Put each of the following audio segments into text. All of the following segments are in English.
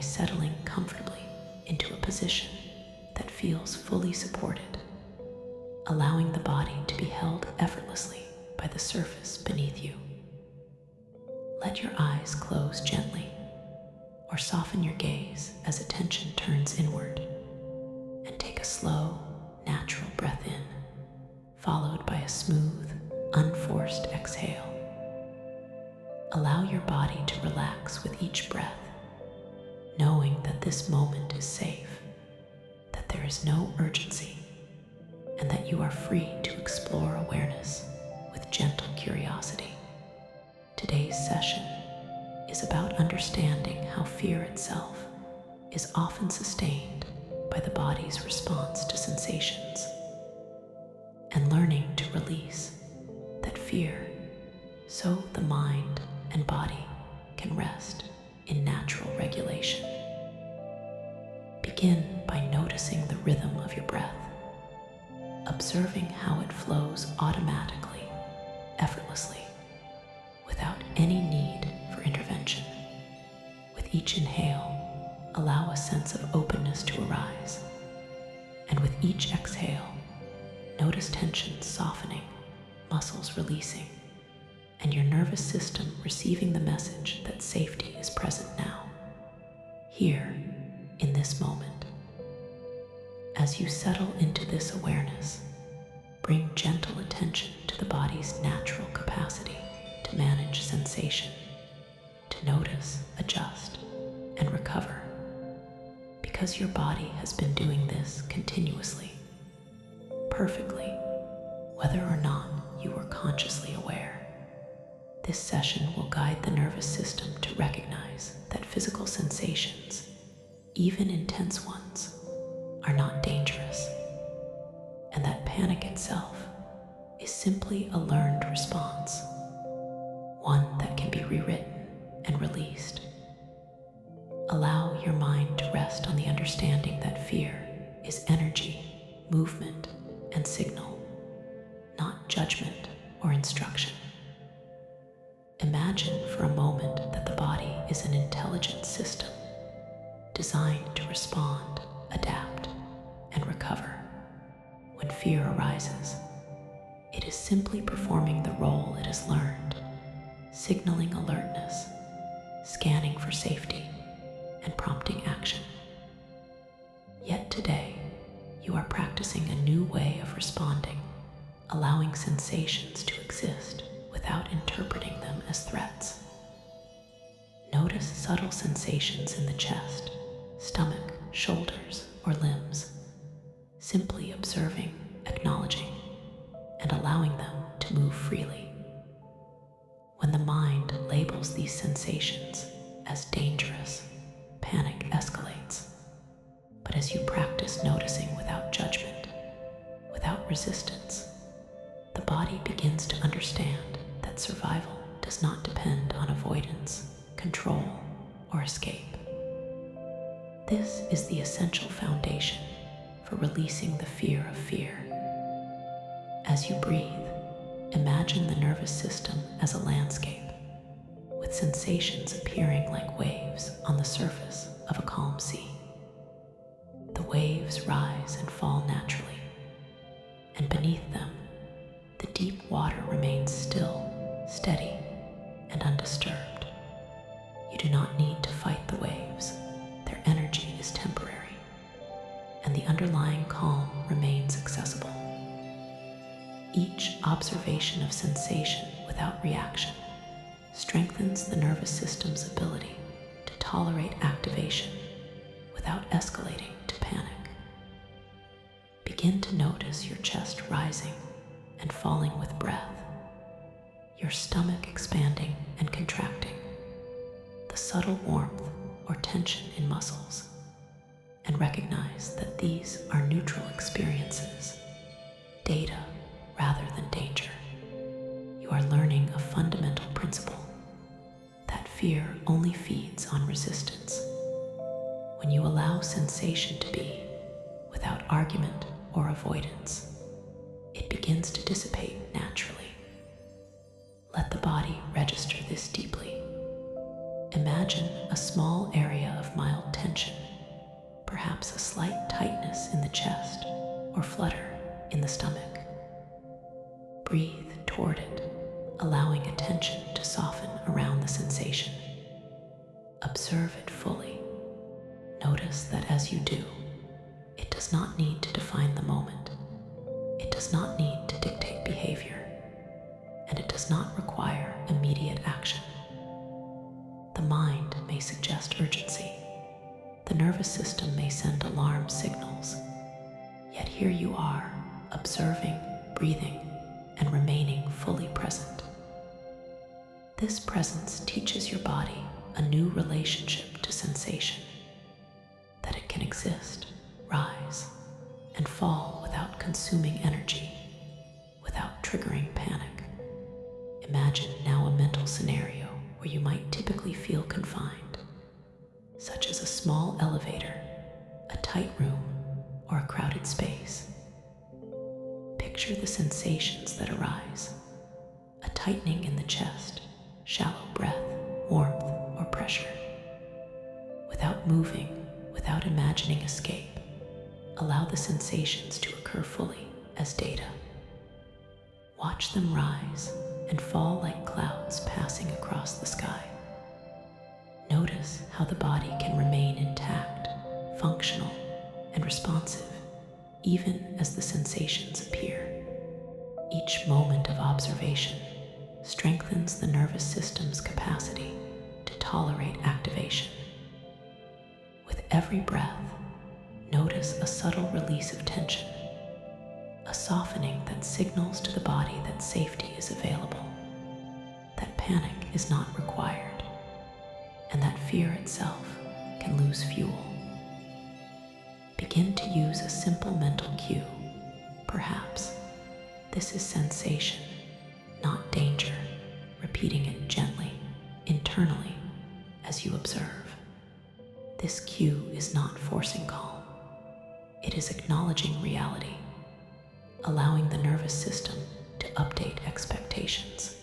settling comfortably into a position that feels fully supported, allowing the body to be held effortlessly by the surface beneath you. Let your eyes close gently, or soften your gaze as attention turns inward, and take a slow, natural breath in, followed by a smooth, unforced exhale. Allow your body to relax with each breath, knowing that this moment is safe, that there is no urgency, and that you are free to explore awareness with gentle curiosity. Today's session is about understanding how fear itself is often sustained by the body's response to sensations, and learning to release that fear so the mind and body can rest in natural regulation. Begin by noticing the rhythm of your breath, observing how it flows automatically, effortlessly, without any need for intervention. With each inhale, allow a sense of openness to arise, and with each exhale, notice tension softening, muscles releasing, and your nervous system receiving the message that safety is present now, here, in this moment. As you settle into this awareness, bring gentle attention to the body's natural capacity to manage sensation, to notice, adjust, and recover, because your body has been doing this continuously, perfectly, whether or not you are consciously aware. This session will guide the nervous system to recognize that physical sensations, even intense ones, are not dangerous, and that panic itself is simply a learned response, one that can be rewritten and released. Allow your mind to rest on the understanding that fear is energy, movement, and signal, not judgment or instruction. Imagine for a moment that the body is an intelligent system designed to respond, adapt, and recover. When fear arises, it is simply performing the role it has learned, signaling alertness, scanning for safety, and prompting action. Yet today, you are practicing a new way of responding, allowing sensations to exist without interpreting them as threats. Notice subtle sensations in the chest, stomach, shoulders, or limbs, simply observing, acknowledging, and allowing them to move freely. When the mind labels these sensations as dangerous, panic escalates. But as you practice noticing without judgment, without resistance, the body begins to understand that survival does not depend on avoidance, control, or escape. This is the essential foundation for releasing the fear of fear. As you breathe, imagine the nervous system as a landscape, with sensations appearing like waves on the surface of a calm sea. The waves rise and fall naturally, and beneath them, the deep water remains still, steady, and undisturbed. You do not need to fight the waves. Their energy is temporary, and the underlying calm remains accessible. Each observation of sensation without reaction strengthens the nervous system's ability to tolerate activation without escalating to panic. Begin to notice your chest rising and falling with breath, your stomach expanding and contracting, the subtle warmth or tension in muscles, and recognize that these are neutral experiences, data rather than danger. You are learning a fundamental principle that fear only feeds on resistance. When you allow sensation to be, without argument or avoidance, it begins to dissipate naturally. Let the body register this deeply. imagine a small area of mild tension, perhaps a slight tightness in the chest or flutter in the stomach. Breathe toward it, allowing attention to soften around the sensation. Observe it fully. Notice that as you do, it does not need to define the moment. It does not need to dictate behavior, and it does not require immediate action. The mind may suggest urgency. The nervous system may send alarm signals. Yet here you are, observing, breathing, and remaining fully present. This presence teaches your body a new relationship to sensation, that it can exist, rise, and fall without consuming energy, without triggering panic. Imagine now a mental scenario where you might typically feel confined, such as a small elevator, a tight room, or a crowded space. Picture the sensations that arise: a tightening in the chest, shallow breath, warmth, or pressure. Without moving, without imagining escape, allow the sensations to occur fully as data. Watch them rise and fall like clouds passing across the sky. Notice how the body can remain intact, functional, and responsive, even as the sensations appear. Each moment of observation strengthens the nervous system's capacity to tolerate activation. With every breath, notice a subtle release of tension, a softening that signals to the body that safety is available, that panic is not required, and that fear itself can lose fuel. Begin to use a simple mental cue. Perhaps, "This is sensation, not danger," repeating it gently, internally, as you observe. This cue is not forcing calm. It is acknowledging reality, allowing the nervous system to update expectations.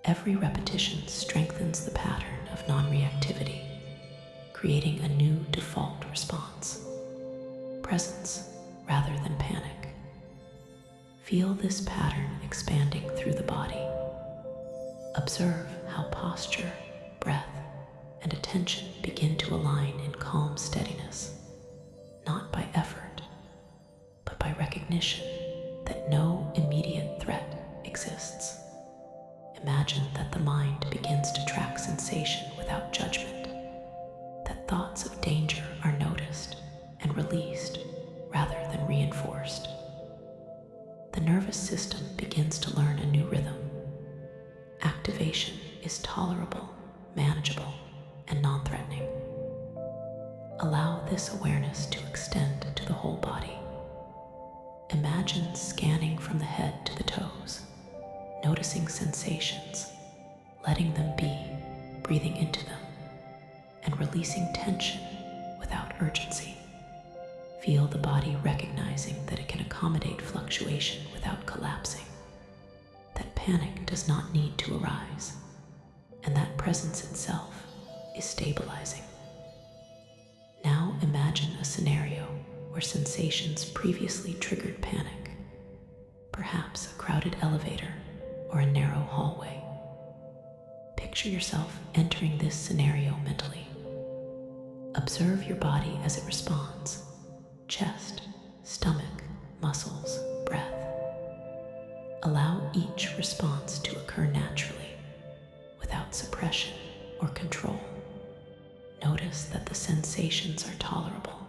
Every repetition strengthens the pattern of non-reactivity, creating a new default response: presence rather than panic. Feel this pattern expanding through the body. Observe how posture, breath, and attention begin to align in calm steadiness, not by effort, but by recognition that no immediate threat exists. Imagine that the mind begins to track sensation without judgment, that thoughts of danger are noticed and released rather than reinforced. The nervous system begins to learn a new rhythm. Activation is tolerable, manageable, and non-threatening. Allow this awareness to extend to the whole body. Imagine scanning from the head to the toes, noticing sensations, letting them be, breathing into them, and releasing tension without urgency. Feel the body recognizing that it can accommodate fluctuation without collapsing, that panic does not need to arise, and that presence itself is stabilizing. Now imagine a scenario where sensations previously triggered panic, perhaps a crowded elevator or a narrow hallway. Picture yourself entering this scenario mentally. Observe your body as it responds: chest, stomach, muscles, breath. Allow each response to occur naturally, without suppression or control. Notice that the sensations are tolerable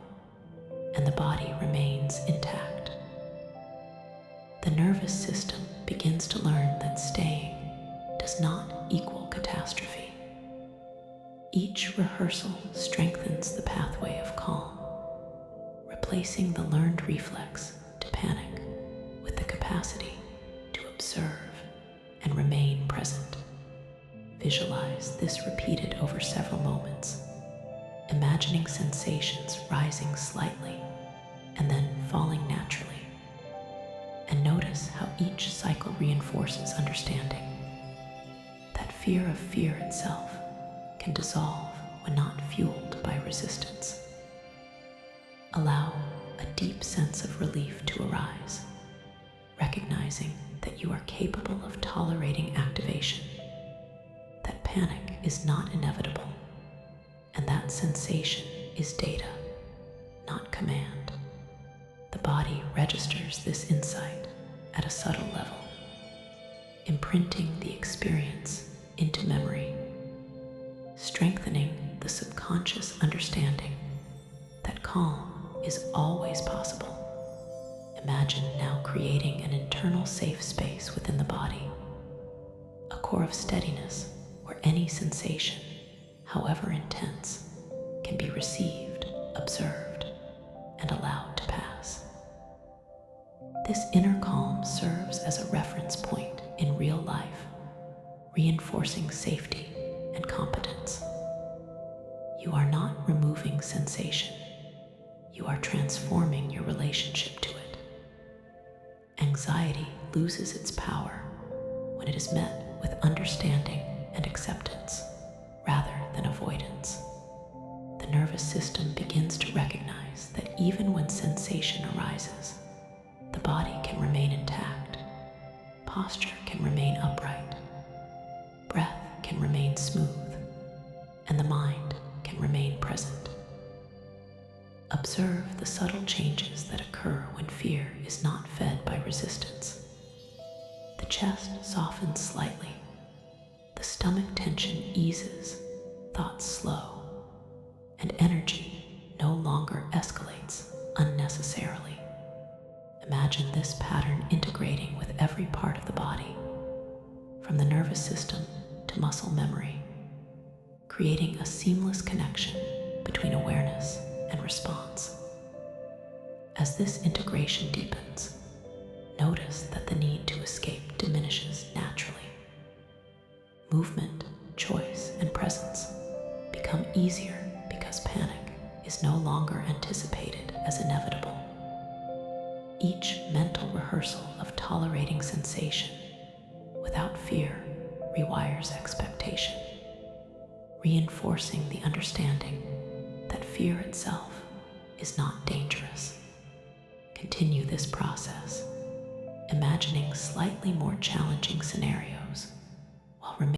and the body remains intact. The nervous system begins to learn that staying does not equal catastrophe. Each rehearsal strengthens the pathway of calm, replacing the learned reflex to panic with the capacity to observe and remain present. Visualize this repeated over several moments, imagining sensations rising slightly and then falling naturally. And notice how each cycle reinforces understanding, that fear of fear itself can dissolve when not fueled by resistance. Allow a deep sense of relief to arise, recognizing that you are capable of tolerating activation, that panic is not inevitable, and that sensation is data, not command. The body registers this insight at a subtle level, imprinting the experience into memory, strengthening the subconscious understanding that calm is always possible. Imagine now creating an internal safe space within the body, a core of steadiness where any sensation, however intense, can be received, observed, and allowed to pass. This inner calm serves as a reference point in real life, reinforcing safety and competence. You are not removing sensation. You are transforming your relationship to it. Anxiety loses its power when it is met with understanding and acceptance rather than avoidance. The nervous system begins to recognize that even when sensation arises, the body can remain intact, posture can remain upright, breath can remain smooth, and the mind can remain present. Observe the subtle changes that occur when fear is not fed by resistance. The chest softens slightly, the stomach tension eases, thoughts slow, and energy no longer escalates unnecessarily. Imagine this pattern integrating with every part of the body, from the nervous system to muscle memory, creating a seamless connection between awareness and response. As this integration deepens, notice that the need to escape diminishes naturally. Movement, choice, and presence become easier because panic is no longer anticipated as inevitable. Each mental rehearsal of tolerating sensation without fear rewires expectation, reinforcing the understanding that fear itself is not dangerous. Continue this process, imagining slightly more challenging scenarios while remaining